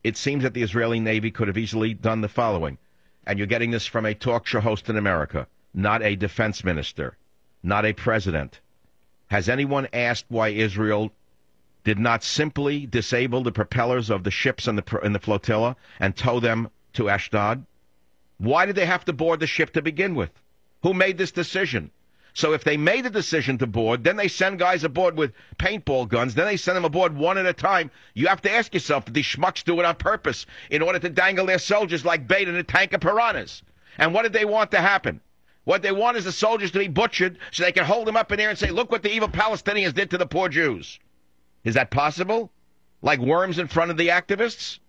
it seems that the Israeli Navy could have easily done the following. And you're getting this from a talk show host in America, not a defense minister, not a president. Has anyone asked why Israel did not simply disable the propellers of the ships in the flotilla and tow them to Ashdod? Why did they have to board the ship to begin with? Who made this decision? So if they made the decision to board, then they send guys aboard with paintball guns, then they send them aboard one at a time. You have to ask yourself, did these schmucks do it on purpose in order to dangle their soldiers like bait in a tank of piranhas? And what did they want to happen? What they want is the soldiers to be butchered so they can hold them up in there and say, look what the evil Palestinians did to the poor Jews. Is that possible? Like worms in front of the activists?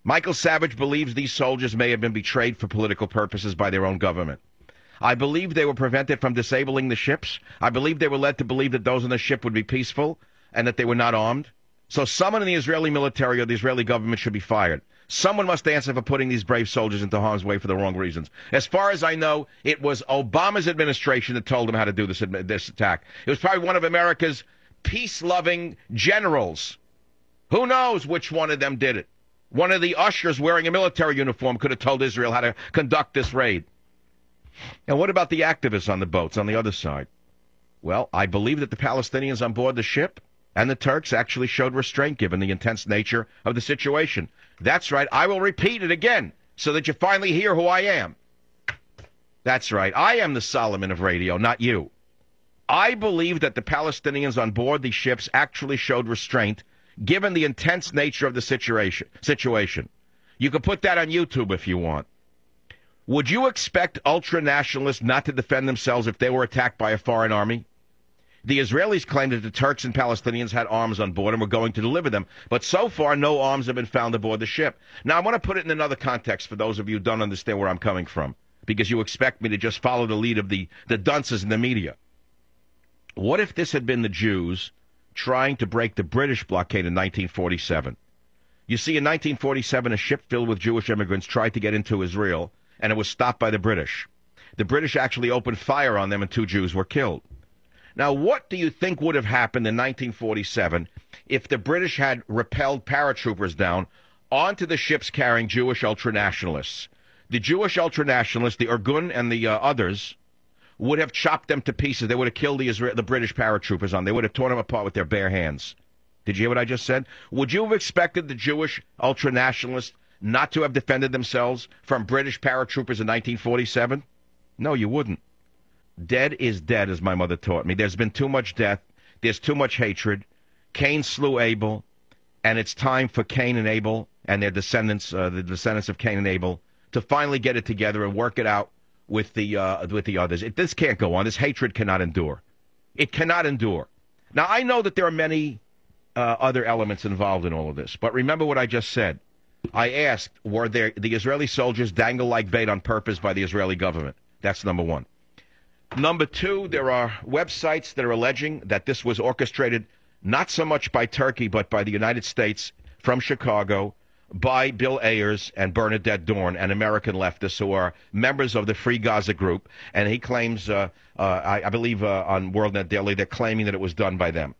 Michael Savage believes these soldiers may have been betrayed for political purposes by their own government. I believe they were prevented from disabling the ships. I believe they were led to believe that those on the ship would be peaceful and that they were not armed. So someone in the Israeli military or the Israeli government should be fired. Someone must answer for putting these brave soldiers into harm's way for the wrong reasons. As far as I know, it was Obama's administration that told them how to do this attack. It was probably one of America's peace-loving generals. Who knows which one of them did it? One of the ushers wearing a military uniform could have told Israel how to conduct this raid. And what about the activists on the boats on the other side? Well, I believe that the Palestinians on board the ship and the Turks actually showed restraint given the intense nature of the situation. That's right. I will repeat it again so that you finally hear who I am. That's right. I am the Solomon of radio, not you. I believe that the Palestinians on board these ships actually showed restraint given the intense nature of the situation. You can put that on YouTube if you want. Would you expect ultra-nationalists not to defend themselves if they were attacked by a foreign army? The Israelis claimed that the Turks and Palestinians had arms on board and were going to deliver them, but so far no arms have been found aboard the ship. Now I want to put it in another context for those of you who don't understand where I'm coming from, because you expect me to just follow the lead of the dunces in the media. What if this had been the Jews trying to break the British blockade in 1947? You see, in 1947, a ship filled with Jewish immigrants tried to get into Israel, and it was stopped by the British. The British actually opened fire on them, and 2 Jews were killed. Now, what do you think would have happened in 1947 if the British had rappelled paratroopers down onto the ships carrying Jewish ultranationalists? The Jewish ultranationalists, the Irgun and the others, would have chopped them to pieces. They would have killed the British paratroopers on. They would have torn them apart with their bare hands. Did you hear what I just said? Would you have expected the Jewish ultranationalists not to have defended themselves from British paratroopers in 1947? No, you wouldn't. Dead is dead, as my mother taught me. There's been too much death. There's too much hatred. Cain slew Abel, and it's time for Cain and Abel and their descendants, the descendants of Cain and Abel, to finally get it together and work it out with the others. This can't go on. This hatred cannot endure. It cannot endure. Now, I know that there are many other elements involved in all of this, but remember what I just said. I asked, were the Israeli soldiers dangled like bait on purpose by the Israeli government? That's number one. Number two, there are websites that are alleging that this was orchestrated not so much by Turkey, but by the United States from Chicago, by Bill Ayers and Bernadette Dorn, an American leftist who are members of the Free Gaza group. And he claims, I believe on WorldNet Daily, they're claiming that it was done by them.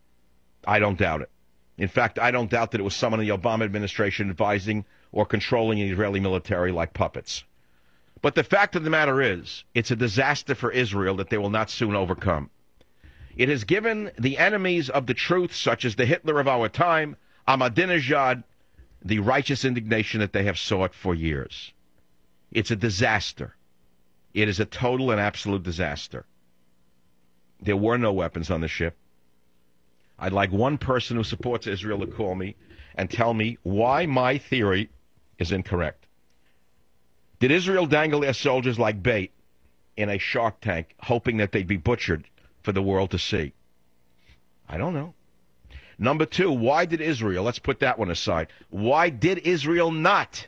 I don't doubt it. In fact, I don't doubt that it was someone in the Obama administration advising or controlling the Israeli military like puppets. But the fact of the matter is, it's a disaster for Israel that they will not soon overcome. It has given the enemies of the truth, such as the Hitler of our time, Ahmadinejad, the righteous indignation that they have sought for years. It's a disaster. It is a total and absolute disaster. There were no weapons on the ship. I'd like one person who supports Israel to call me and tell me why my theory is incorrect. Did Israel dangle their soldiers like bait in a shark tank, hoping that they'd be butchered for the world to see? I don't know. Number two, why did Israel, let's put that one aside, why did Israel not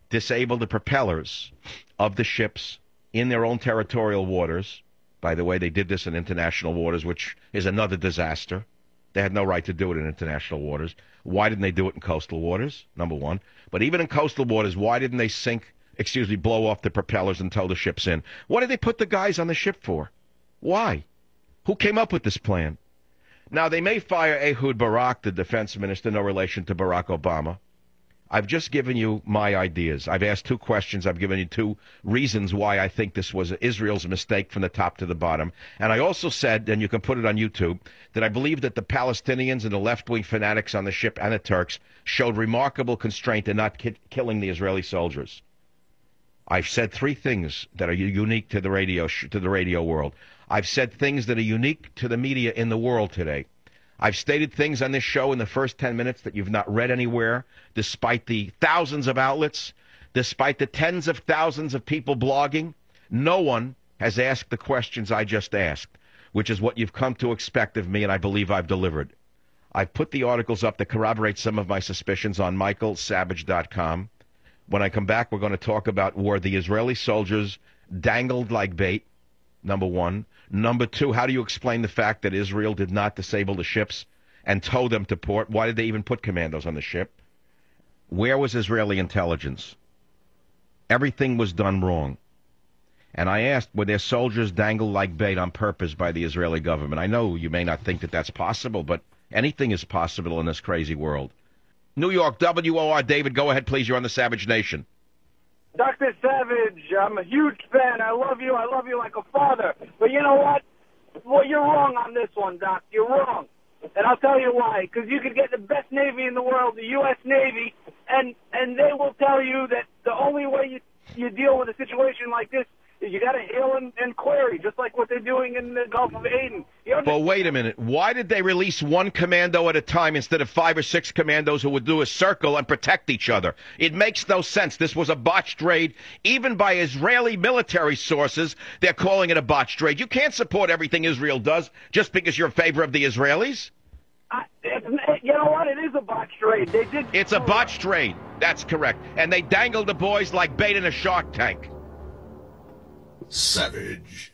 disable the propellers of the ships in their own territorial waters? By the way, they did this in international waters, which is another disaster. They had no right to do it in international waters. Why didn't they do it in coastal waters? Number one. But even in coastal waters, why didn't they blow off the propellers and tow the ships in? What did they put the guys on the ship for? Why? Who came up with this plan? Now, they may fire Ehud Barak, the defense minister, no relation to Barack Obama. I've just given you my ideas. I've asked 2 questions. I've given you 2 reasons why I think this was Israel's mistake from the top to the bottom. And I also said, and you can put it on YouTube, that I believe that the Palestinians and the left-wing fanatics on the ship and the Turks showed remarkable constraint in not killing the Israeli soldiers. I've said 3 things that are unique to the radio world. I've said things that are unique to the media in the world today. I've stated things on this show in the first 10 minutes that you've not read anywhere, despite the thousands of outlets, despite the tens of thousands of people blogging. No one has asked the questions I just asked, which is what you've come to expect of me, and I believe I've delivered. I've put the articles up that corroborate some of my suspicions on michaelsavage.com. When I come back, we're going to talk about were the Israeli soldiers dangled like bait, number 1. Number 2, how do you explain the fact that Israel did not disable the ships and tow them to port? Why did they even put commandos on the ship? Where was Israeli intelligence? Everything was done wrong. And I asked, were their soldiers dangled like bait on purpose by the Israeli government? I know you may not think that that's possible, but anything is possible in this crazy world. New York, WOR, David, go ahead, please. You're on the Savage Nation. Dr. Savage, I'm a huge fan. I love you like a father. But you know what? Well, you're wrong on this one, Doc. You're wrong. And I'll tell you why. Because you could get the best Navy in the world, the U.S. Navy, and they will tell you that the only way you deal with a situation like this is you got to hail and query, just like what they're doing in the Gulf of Aden. But wait a minute. Why did they release 1 commando at a time instead of 5 or 6 commandos who would do a circle and protect each other? It makes no sense. This was a botched raid. Even by Israeli military sources, they're calling it a botched raid. You can't support everything Israel does just because you're in favor of the Israelis. You know what? It is a botched raid. It's a botched raid. That's correct. And they dangled the boys like bait in a shark tank. Savage.